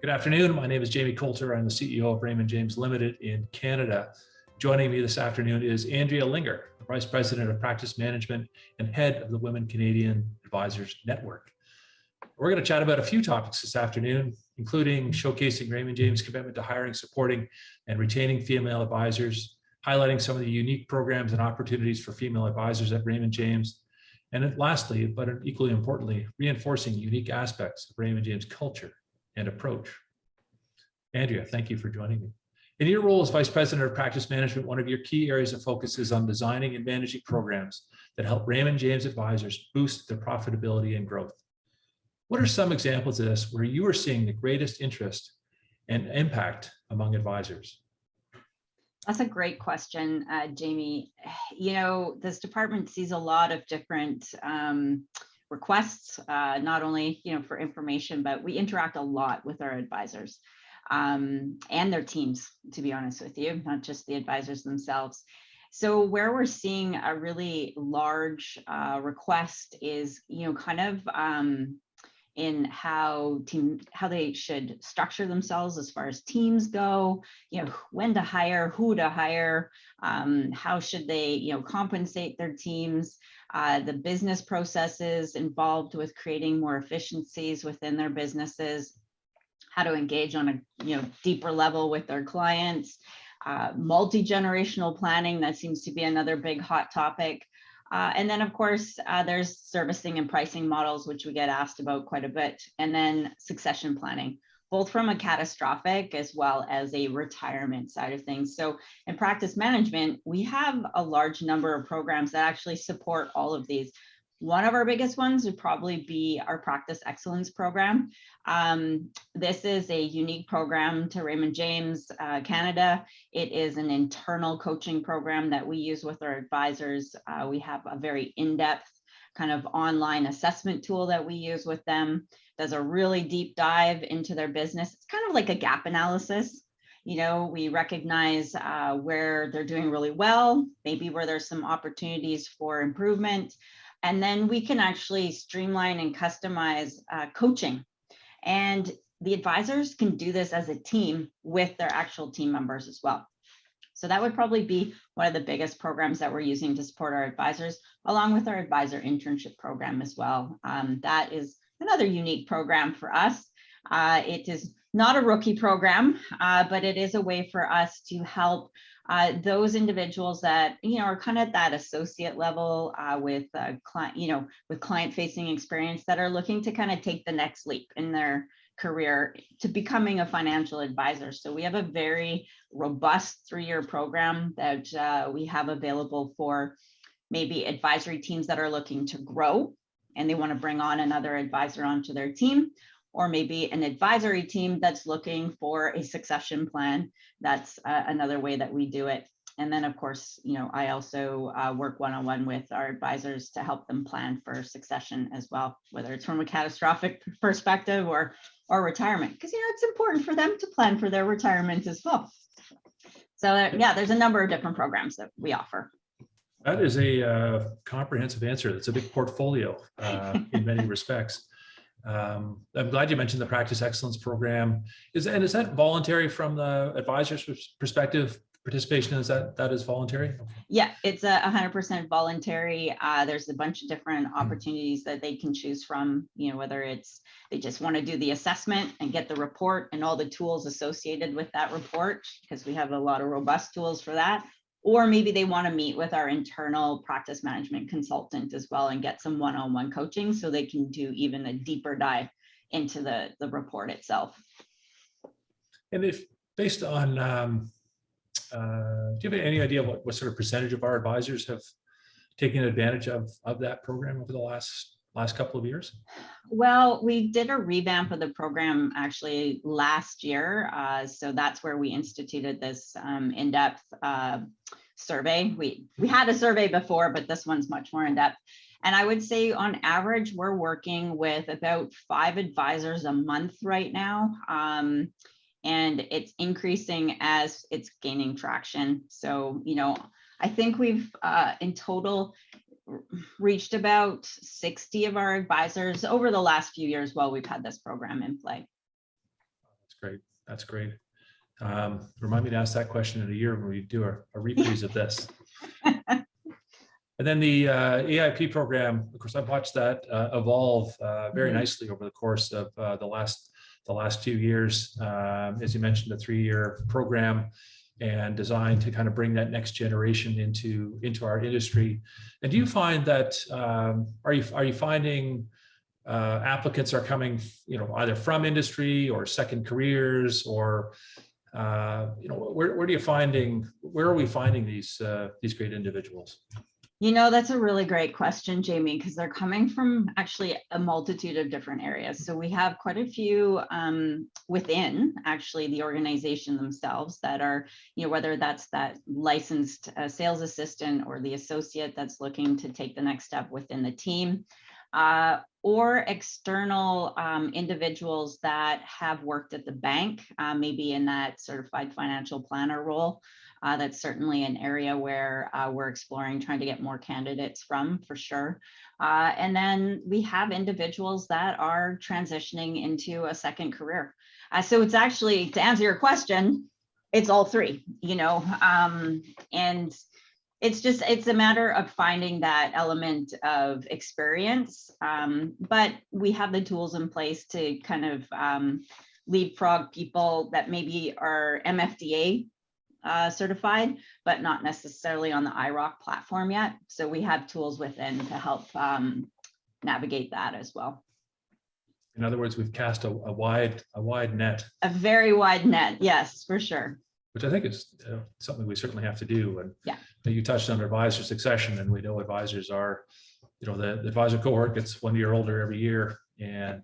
Good afternoon. My name is Jamie Coulter. I'm the CEO of Raymond James Limited in Canada. Joining me this afternoon is Andrea Linger, the Vice President of Practice Management and Head of the Women Canadian Advisors Network. We're going to chat about a few topics this afternoon, including showcasing Raymond James' commitment to hiring, supporting, and retaining female advisors, highlighting some of the unique programs and opportunities for female advisors at Raymond James, and then lastly, but equally importantly, reinforcing unique aspects of Raymond James culture and approach. Andrea, thank you for joining me. In your role as Vice President of Practice Management, one of your key areas of focus is on designing and managing programs that help Raymond James advisors boost their profitability and growth. What are some examples of this where you are seeing the greatest interest and impact among advisors? That's a great question, Jamie. You know, this department sees a lot of different requests, not only, for information, but we interact a lot with our advisors and their teams, to be honest with you, not just the advisors themselves. So where we're seeing a really large request is, in how they should structure themselves as far as teams go, when to hire, who to hire, how should they, compensate their teams, the business processes involved with creating more efficiencies within their businesses, how to engage on a deeper level with their clients, multi-generational planning, that seems to be another big hot topic. And then, of course, there's servicing and pricing models, which we get asked about quite a bit. And then succession planning, both from a catastrophic as well as a retirement side of things. So in practice management, we have a large number of programs that actually support all of these. One of our biggest ones would probably be our Practice Excellence program. This is a unique program to Raymond James Canada. It is an internal coaching program that we use with our advisors. We have a very in-depth kind of online assessment tool that we use with them. Does a really deep dive into their business. It's kind of like a gap analysis. We recognize where they're doing really well, maybe where there's some opportunities for improvement. And then we can actually streamline and customize coaching. And the advisors can do this as a team with their actual team members as well. So that would probably be one of the biggest programs that we're using to support our advisors, along with our advisor internship program as well. That is another unique program for us. It is not a rookie program, but it is a way for us to help those individuals that are kind of at that associate level with client, with client-facing experience, that are looking to kind of take the next leap in their career to becoming a financial advisor. So we have a very robust 3-year program that we have available for maybe advisory teams that are looking to grow and they want to bring on another advisor onto their team, or maybe an advisory team that's looking for a succession plan. That's another way that we do it. And then, of course, I also work one-on-one with our advisors to help them plan for succession as well, whether it's from a catastrophic perspective or retirement, because it's important for them to plan for their retirement as well. So yeah, there's a number of different programs that we offer. That is a comprehensive answer. That's a big portfolio in many respects. I'm glad you mentioned the Practice Excellence program. Is that voluntary from the advisor's perspective? Participation, that is voluntary? Okay. Yeah, it's 100% voluntary. There's a bunch of different opportunities that they can choose from, whether it's they just want to do the assessment and get the report and all the tools associated with that report, because we have a lot of robust tools for that. Or maybe they want to meet with our internal practice management consultant as well and get some one-on-one coaching so they can do even a deeper dive into the report itself. And if based on, do you have any idea what sort of percentage of our advisors have taken advantage of that program over the last couple of years? Well, we did a revamp of the program actually last year. So that's where we instituted this in-depth survey. We had a survey before, but this one's much more in-depth. And I would say on average, we're working with about 5 advisors a month right now. And it's increasing as it's gaining traction. So, I think we've in total reached about 60 of our advisors over the last few years while we've had this program in play. great. That's great. Remind me to ask that question in a year when we do a reprise of this. And then the AIP program, of course, I've watched that evolve very nicely over the course of the last few years. As you mentioned, a 3-year program and designed to kind of bring that next generation into our industry. And do you find that are you finding applicants are coming, either from industry or second careers, or where are we finding these great individuals? That's a really great question, Jamie, because they're coming from actually a multitude of different areas. So we have quite a few within actually the organization themselves that are, whether that's that licensed sales assistant or the associate that's looking to take the next step within the team, or external individuals that have worked at the bank, maybe in that certified financial planner role. That's certainly an area where we're exploring trying to get more candidates from, for sure. And then we have individuals that are transitioning into a second career. So it's actually, to answer your question, it's all three, and it's a matter of finding that element of experience. But we have the tools in place to kind of leapfrog people that maybe are MFDA certified, but not necessarily on the IROC platform yet. So we have tools within to help navigate that as well. In other words, we've cast a wide net. A very wide net, yes, for sure. Which I think is something we certainly have to do. And yeah, you touched on advisor succession, and we know advisors are, the advisor cohort gets 1 year older every year, and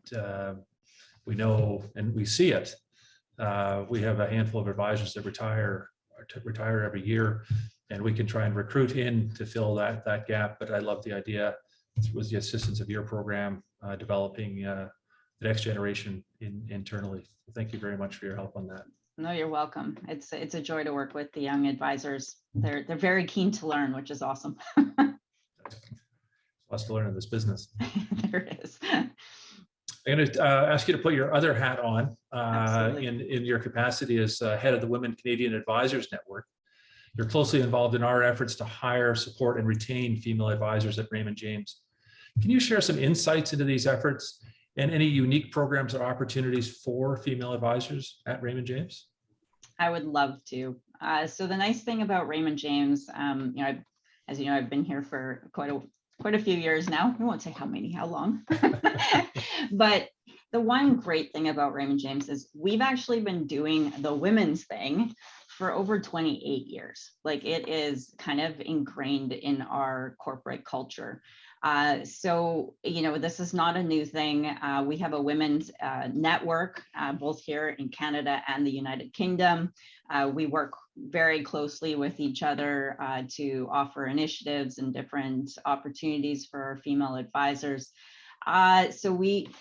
we know and we see it. We have a handful of advisors that retire every year, and we can try and recruit in to fill that gap. But I love the idea with the assistance of your program, developing the next generation internally. Thank you very much for your help on that. No, you're welcome. It's a joy to work with the young advisors. They're very keen to learn, which is awesome. Lots to learn in this business. There is. I'm going to ask you to put your other hat on in your capacity as head of the Women Canadian Advisors Network. You're closely involved in our efforts to hire, support, and retain female advisors at Raymond James. Can you share some insights into these efforts and any unique programs or opportunities for female advisors at Raymond James? I would love to. So the nice thing about Raymond James, as you know, I've been here for quite a few years now. I won't say how long, but the one great thing about Raymond James is we've actually been doing the women's thing for over 28 years. Like, it is kind of ingrained in our corporate culture. So, this is not a new thing. We have a women's network, both here in Canada and the United Kingdom. We work very closely with each other to offer initiatives and different opportunities for our female advisors. So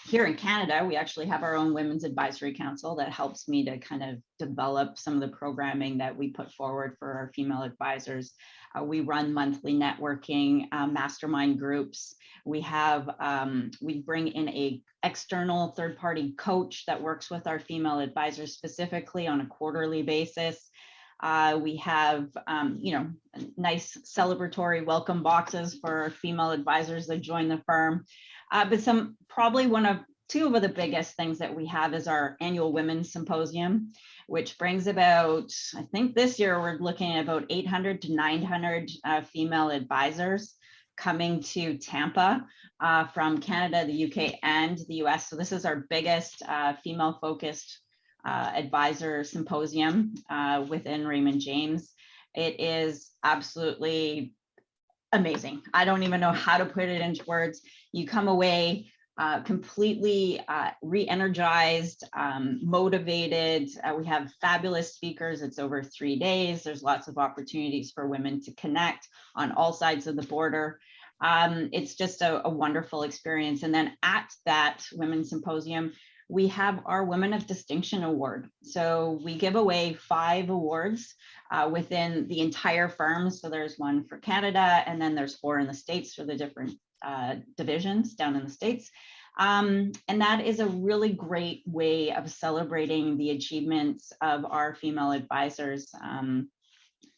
here in Canada, we actually have our own Women's Advisory Council that helps me to kind of develop some of the programming that we put forward for our female advisors. We run monthly networking mastermind groups. We bring in a external third-party coach that works with our female advisors specifically on a quarterly basis. We have, nice celebratory welcome boxes for female advisors that join the firm. But two of the biggest things that we have is our annual Women's Symposium, which brings about, I think this year we're looking at about 800 to 900 female advisors coming to Tampa from Canada, the UK, and the US. So this is our biggest female-focused advisor symposium within Raymond James. It is absolutely amazing. I don't even know how to put it into words. You come away completely re-energized, motivated. We have fabulous speakers. It's over 3 days. There's lots of opportunities for women to connect on all sides of the border. It's just a wonderful experience. And then at that Women's Symposium, we have our Women of Distinction Award. So we give away 5 awards within the entire firm. So there's one for Canada, and then there's 4 in the States for the different divisions down in the States. And that is a really great way of celebrating the achievements of our female advisors in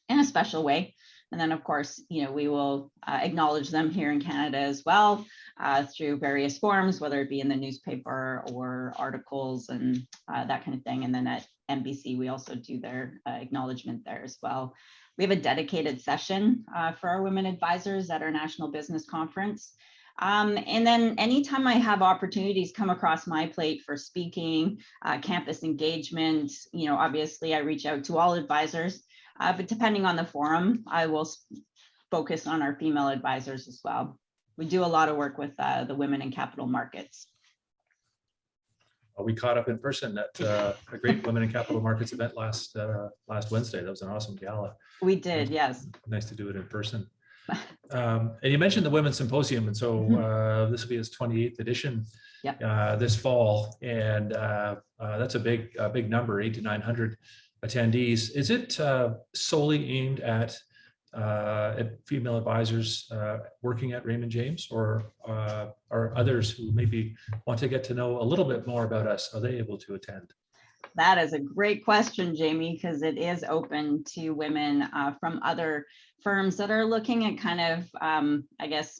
a special way. And then, of course, we will acknowledge them here in Canada as well through various forms, whether it be in the newspaper or articles and that kind of thing. And then at NBC, we also do their acknowledgement there as well. We have a dedicated session for our women advisors at our National Business Conference. And then anytime I have opportunities come across my plate for speaking, campus engagement, obviously I reach out to all advisors. But depending on the forum, I will focus on our female advisors as well. We do a lot of work with the women in capital markets. We caught up in person at a great Women in Capital Markets event last Wednesday. That was an awesome gala. We did, yes. Nice to do it in person. And you mentioned the Women's Symposium, and so this will be its 28th edition this fall, and that's a big number, 800 to 900 attendees. Is it solely aimed at female advisors working at Raymond James, or are others who maybe want to get to know a little bit more about us, are they able to attend? That is a great question, Jamie, because it is open to women from other firms that are looking at kind of, I guess,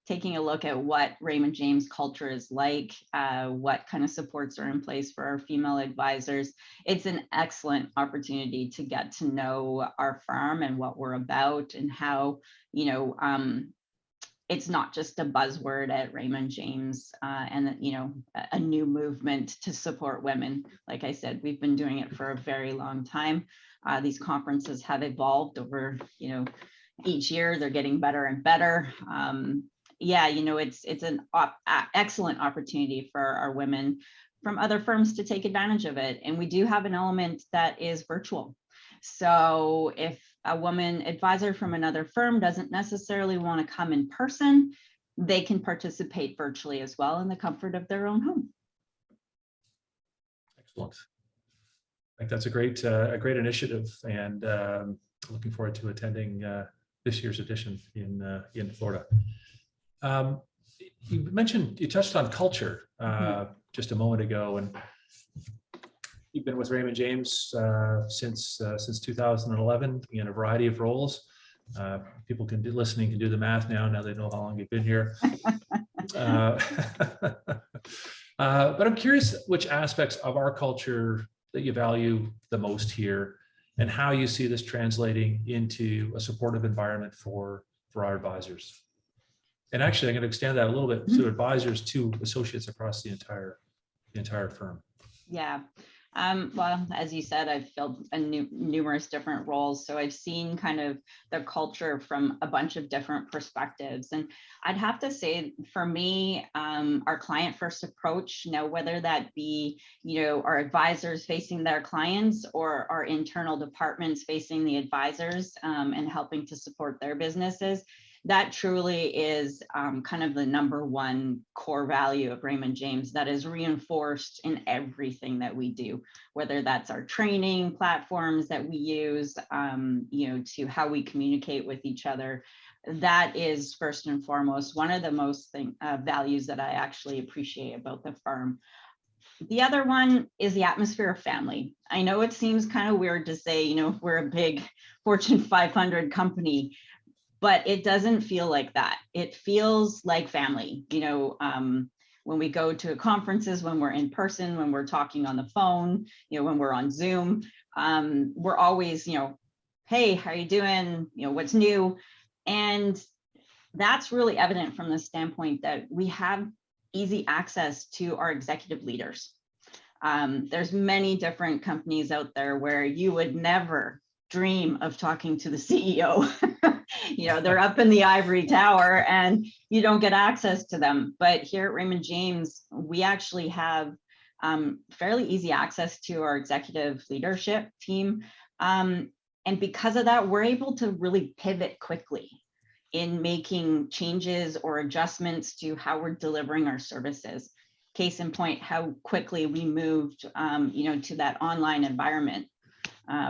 taking a look at what Raymond James culture is like, what kind of supports are in place for our female advisors. It's an excellent opportunity to get to know our firm and what we're about, and how, it's not just a buzzword at Raymond James and, a new movement to support women. Like I said, we've been doing it for a very long time. These conferences have evolved over, each year. They're getting better and better. It's an excellent opportunity for our women from other firms to take advantage of it. And we do have an element that is virtual. So if a woman advisor from another firm doesn't necessarily want to come in person, they can participate virtually as well in the comfort of their own home. Excellent. I think that's a great initiative, and looking forward to attending this year's edition in Florida. You touched on culture just a moment ago, and you've been with Raymond James since 2011 in a variety of roles. People can do the math now they know how long you've been here. But I'm curious which aspects of our culture that you value the most here, and how you see this translating into a supportive environment for our advisors. And actually, I'm going to extend that a little bit to advisors to associates across the entire firm. Yeah. Well, as you said, I've filled numerous different roles. So I've seen kind of the culture from a bunch of different perspectives. And I'd have to say, for me, our client first approach, whether that be, our advisors facing their clients, or our internal departments facing the advisors and helping to support their businesses, that truly is kind of the number one core value of Raymond James that is reinforced in everything that we do, whether that's our training platforms that we use, to how we communicate with each other. That is first and foremost one of the most values that I actually appreciate about the firm. The other one is the atmosphere of family. I know it seems kind of weird to say, we're a big Fortune 500 company, but it doesn't feel like that. It feels like family. When we go to conferences, when we're in person, when we're talking on the phone, when we're on Zoom, we're always, hey, how are you doing? What's new? And that's really evident from the standpoint that we have easy access to our executive leaders. There's many different companies out there where you would never dream of talking to the CEO. They're up in the ivory tower and you don't get access to them. But here at Raymond James, we actually have fairly easy access to our executive leadership team. And because of that, we're able to really pivot quickly in making changes or adjustments to how we're delivering our services. Case in point, how quickly we moved, to that online environment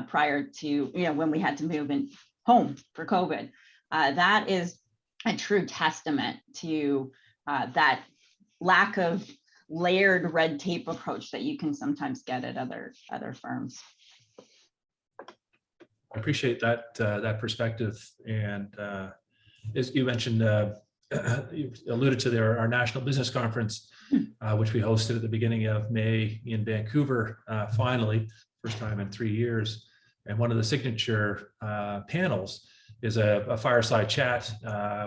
prior to, when we had to move in home for COVID. That is a true testament to that lack of layered red tape approach that you can sometimes get at other firms. I appreciate that perspective. And as you mentioned, you alluded to our national business conference, which we hosted at the beginning of May in Vancouver, finally, first time in 3 years. And one of the signature panels is a fireside chat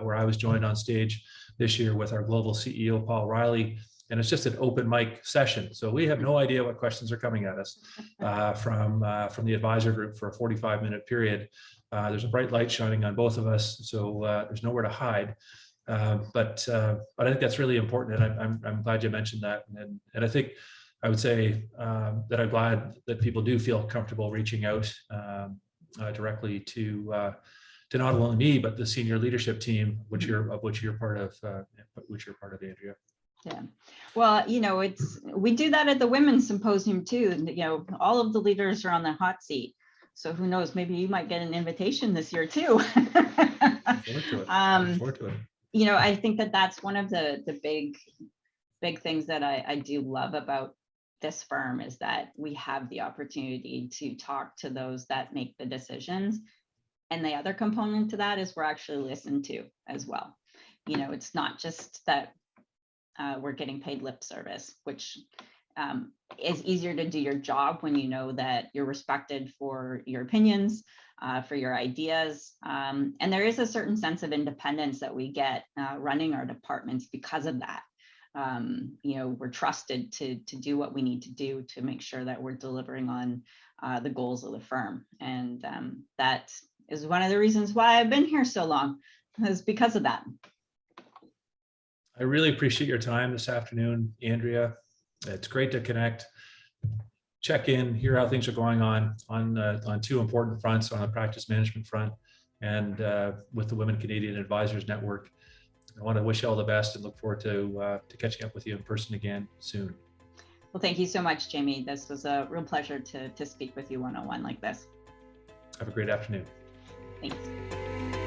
where I was joined on stage this year with our global CEO, Paul Riley. And it's just an open mic session. So we have no idea what questions are coming at us from the advisor group for a 45-minute period. There's a bright light shining on both of us, so there's nowhere to hide. But I think that's really important, and I'm glad you mentioned that. And I think I would say that I'm glad that people do feel comfortable reaching out directly to not only me but the senior leadership team, which you're part of, Andrea. Yeah, well, we do that at the Women's Symposium too. All of the leaders are on the hot seat. So who knows, maybe you might get an invitation this year too. Look forward to it. I think that's one of the big things that I do love about this firm is that we have the opportunity to talk to those that make the decisions. And the other component to that is we're actually listened to as well. It's not just that we're getting paid lip service, which is easier to do your job when you know that you're respected for your opinions, for your ideas. And there is a certain sense of independence that we get running our departments because of that. We're trusted to do what we need to do to make sure that we're delivering on the goals of the firm. And that is one of the reasons why I've been here so long, is because of that. I really appreciate your time this afternoon, Andrea. It's great to connect, check in, hear how things are going on two important fronts, on the practice management front and with the Women Canadian Advisors Network. I want to wish you all the best and look forward to catching up with you in person again soon. Well, thank you so much, Jamie. This was a real pleasure to speak with you one-on-one like this. Have a great afternoon. Thanks.